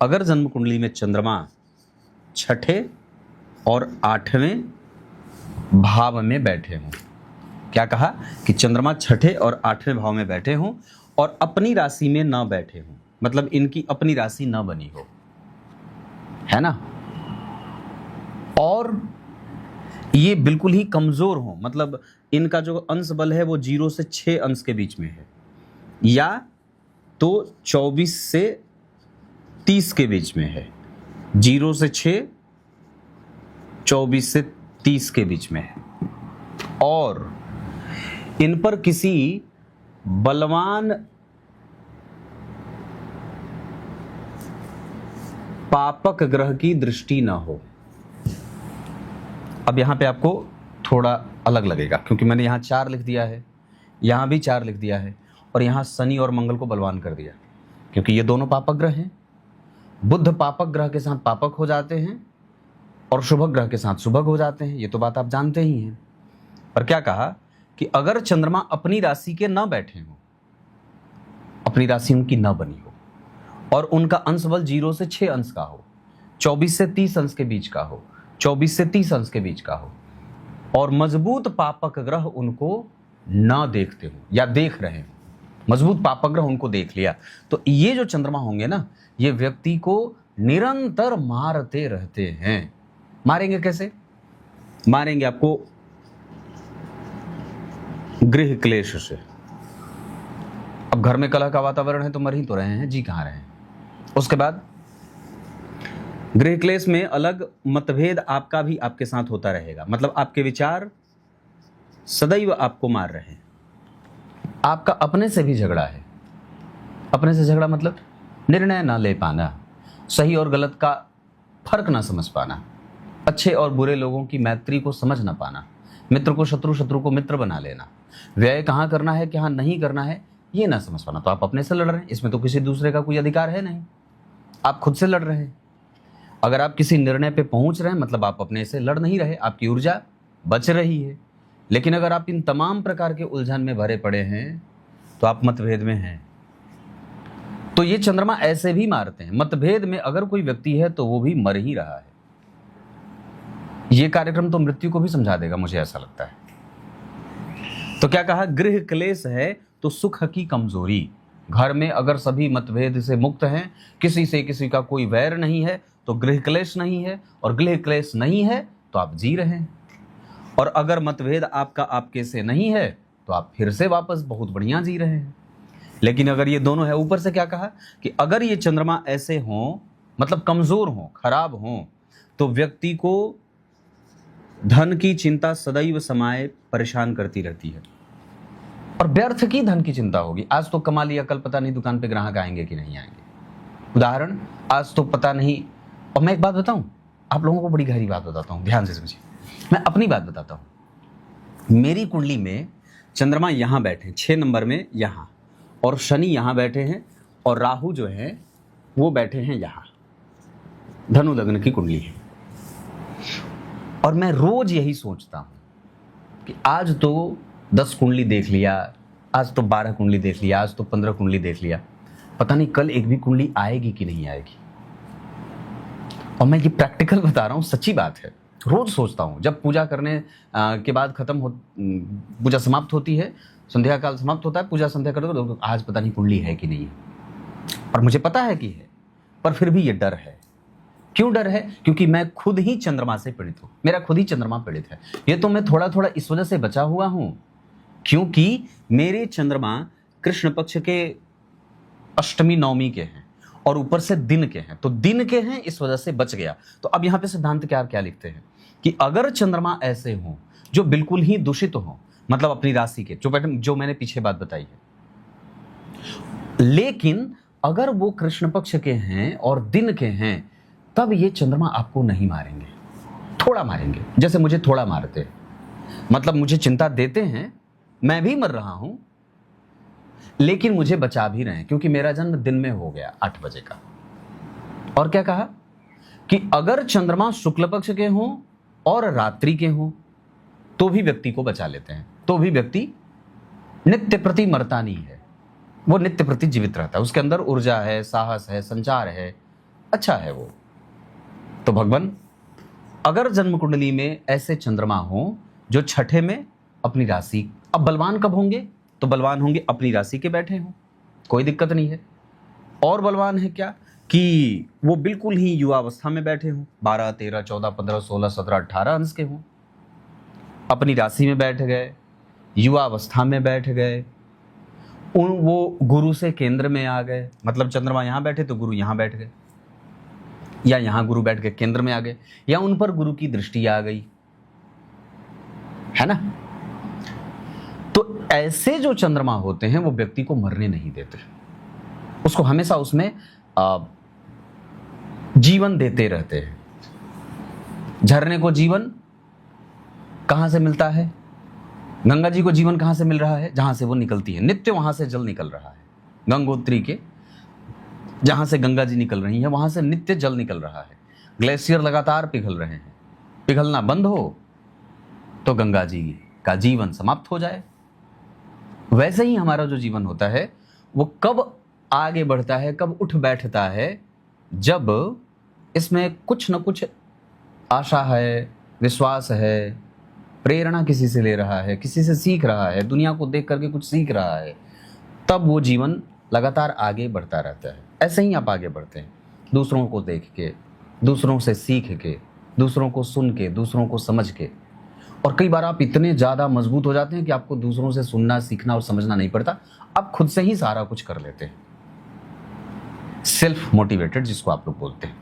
अगर जन्म कुंडली में चंद्रमा छठे और आठवें भाव में बैठे हों, क्या कहा कि चंद्रमा छठे और आठवें भाव में बैठे हों और अपनी राशि में ना बैठे हों, मतलब इनकी अपनी राशि ना बनी हो, है ना, और ये बिल्कुल ही कमजोर हो, मतलब इनका जो अंश बल है वो 0 से 6 अंश के बीच में है, या तो 24 से 30 के बीच में है, 0 से 6, 24 से 30 के बीच में है, और इन पर किसी बलवान पापक ग्रह की दृष्टि ना हो। अब यहां पे आपको थोड़ा अलग लगेगा क्योंकि मैंने यहां 4 लिख दिया है, यहां भी 4 लिख दिया है, और यहां शनि और मंगल को बलवान कर दिया क्योंकि ये दोनों पापक ग्रह हैं। बुध पापक ग्रह के साथ पापक हो जाते हैं और शुभ ग्रह के साथ शुभक हो जाते हैं, ये तो बात आप जानते ही हैं। पर क्या कहा कि अगर चंद्रमा अपनी राशि के न बैठे हो, अपनी राशि उनकी न बनी हो, और उनका अंश बल 0 से 6 अंश का हो, 24 से 30 अंश के बीच का हो, 24 से 30 अंश के बीच का हो, और मजबूत पापक ग्रह उनको न देखते हो या देख रहे हो, मजबूत पापक ग्रह उनको देख लिया, तो ये जो चंद्रमा होंगे ना, ये व्यक्ति को निरंतर मारते रहते हैं। मारेंगे कैसे? मारेंगे आपको गृह क्लेश से। अब घर में कलह का वातावरण है तो मर ही तो रहे हैं, जी कहां रहे हैं। उसके बाद गृह क्लेश में अलग मतभेद आपका भी आपके साथ होता रहेगा, मतलब आपके विचार सदैव आपको मार रहे हैं। आपका अपने से भी झगड़ा है, अपने से झगड़ा मतलब निर्णय ना ले पाना, सही और गलत का फर्क ना समझ पाना, अच्छे और बुरे लोगों की मैत्री को समझ ना पाना, मित्र को शत्रु, शत्रु को मित्र बना लेना, व्यय कहाँ करना है कहाँ नहीं करना है ये ना समझ पाना। तो आप अपने से लड़ रहे हैं, इसमें तो किसी दूसरे का कोई अधिकार है नहीं, आप खुद से लड़ रहे हैं। अगर आप किसी निर्णय पे पहुंच रहे हैं मतलब आप अपने से लड़ नहीं रहे, आपकी ऊर्जा बच रही है। लेकिन अगर आप इन तमाम प्रकार के उलझन में भरे पड़े हैं तो आप मतभेद में हैं। तो ये चंद्रमा ऐसे भी मारते हैं, मतभेद में अगर कोई व्यक्ति है तो वो भी मर ही रहा है। ये कार्यक्रम तो मृत्यु को भी समझा देगा, मुझे ऐसा लगता है। तो क्या कहा, गृह क्लेश है तो सुख की कमजोरी। घर में अगर सभी मतभेद से मुक्त हैं, किसी से किसी का कोई वैर नहीं है, तो गृह क्लेश नहीं है, और गृह क्लेश नहीं है तो आप जी रहे हैं। और अगर मतभेद आपका आपके से नहीं है तो आप फिर से वापस बहुत बढ़िया जी रहे हैं। लेकिन अगर ये दोनों है, ऊपर से क्या कहा कि अगर ये चंद्रमा ऐसे हों, मतलब कमजोर हों, खराब हों, तो व्यक्ति को धन की चिंता सदैव समाये परेशान करती रहती है, और व्यर्थ की धन की चिंता होगी। आज तो कमा लिया, कल पता नहीं दुकान पे ग्राहक आएंगे कि नहीं आएंगे। उदाहरण, आज तो पता नहीं। और मैं एक बात बताऊं, आप लोगों को बड़ी गहरी बात बताता हूं, ध्यान से समझिए। मैं अपनी बात बताता हूं। मेरी कुंडली में चंद्रमा यहां बैठे 6 नंबर में यहां, और शनि यहां बैठे हैं, और राहु जो है वो बैठे हैं यहां। धनु लग्न की कुंडली है। और मैं रोज यही सोचता हूं कि आज तो 10 कुंडली देख लिया, आज तो 12 कुंडली देख लिया, आज तो 15 कुंडली देख लिया, पता नहीं कल एक भी कुंडली आएगी कि नहीं आएगी। और मैं ये प्रैक्टिकल बता रहा हूं, सच्ची बात है। रोज सोचता हूं, जब पूजा करने के बाद पूजा समाप्त होती है, संध्या काल समाप्त होता है, पूजा संध्या करो तो आज पता नहीं कुंडली है कि नहीं है। और मुझे पता है कि है, पर फिर भी ये डर है। क्यों डर है? क्योंकि मैं खुद ही चंद्रमा से पीड़ित हूं, मेरा खुद ही चंद्रमा पीड़ित है। ये तो मैं थोड़ा थोड़ा इस वजह से बचा हुआ हूं क्योंकि मेरे चंद्रमा कृष्ण पक्ष के अष्टमी नवमी के हैं और ऊपर से दिन के हैं, तो दिन के हैं, इस वजह से बच गया। तो अब यहां पे सिद्धांत क्या लिखते हैं कि अगर चंद्रमा ऐसे हों जो बिल्कुल ही दूषित हों, मतलब अपनी राशि के, जो मैंने पीछे बात बताई है, लेकिन अगर वो कृष्ण पक्ष के हैं और दिन के हैं, तब ये चंद्रमा आपको नहीं मारेंगे, थोड़ा मारेंगे, जैसे मुझे थोड़ा मारते हैं। मतलब मुझे चिंता देते हैं, मैं भी मर रहा हूं, लेकिन मुझे बचा भी रहे हैं क्योंकि मेरा जन्म दिन में हो गया 8 बजे का। और क्या कहा कि अगर चंद्रमा शुक्ल पक्ष के हों और रात्रि के हों तो भी व्यक्ति को बचा लेते हैं, तो भी व्यक्ति नित्य प्रति मरता नहीं है, वो नित्य प्रति जीवित रहता है। उसके अंदर ऊर्जा है, साहस है, संचार है, अच्छा है वो। तो भगवान, अगर जन्म कुंडली में ऐसे चंद्रमा हो जो छठे में अपनी राशि, अब बलवान कब होंगे? तो बलवान होंगे अपनी राशि के बैठे हों, कोई दिक्कत नहीं है। और बलवान है क्या कि वो बिल्कुल ही युवावस्था में बैठे हों, 12, 13, 14, 15, 16, 17, 18 अंश के हों, अपनी राशि में बैठ गए, युवावस्था में बैठ गए, वो गुरु से केंद्र में आ गए, मतलब चंद्रमा यहाँ बैठे तो गुरु यहाँ बैठ गए, या यहाँ गुरु बैठ के केंद्र में आ गए, या उन पर गुरु की दृष्टि आ गई, है ना। तो ऐसे जो चंद्रमा होते हैं वो व्यक्ति को मरने नहीं देते, उसको हमेशा उसमें जीवन देते रहते हैं। झरने को जीवन कहां से मिलता है? गंगा जी को जीवन कहां से मिल रहा है? जहां से वो निकलती है, नित्य वहां से जल निकल रहा है। गंगोत्री के जहां से गंगा जी निकल रही है वहां से नित्य जल निकल रहा है। ग्लेशियर लगातार पिघल रहे हैं, पिघलना बंद हो तो गंगा जी का जीवन समाप्त हो जाए। वैसे ही हमारा जो जीवन होता है वो कब आगे बढ़ता है, कब उठ बैठता है, जब इसमें कुछ न कुछ आशा है, विश्वास है, प्रेरणा किसी से ले रहा है, किसी से सीख रहा है, दुनिया को देख करके कुछ सीख रहा है, तब वो जीवन लगातार आगे बढ़ता रहता है। ऐसे ही आप आगे बढ़ते हैं, दूसरों को देख के, दूसरों से सीख के, दूसरों को सुन के, दूसरों को समझ के। और कई बार आप इतने ज़्यादा मजबूत हो जाते हैं कि आपको दूसरों से सुनना, सीखना और समझना नहीं पड़ता, आप खुद से ही सारा कुछ कर लेते हैं। सेल्फ मोटिवेटेड जिसको आप लोग बोलते हैं।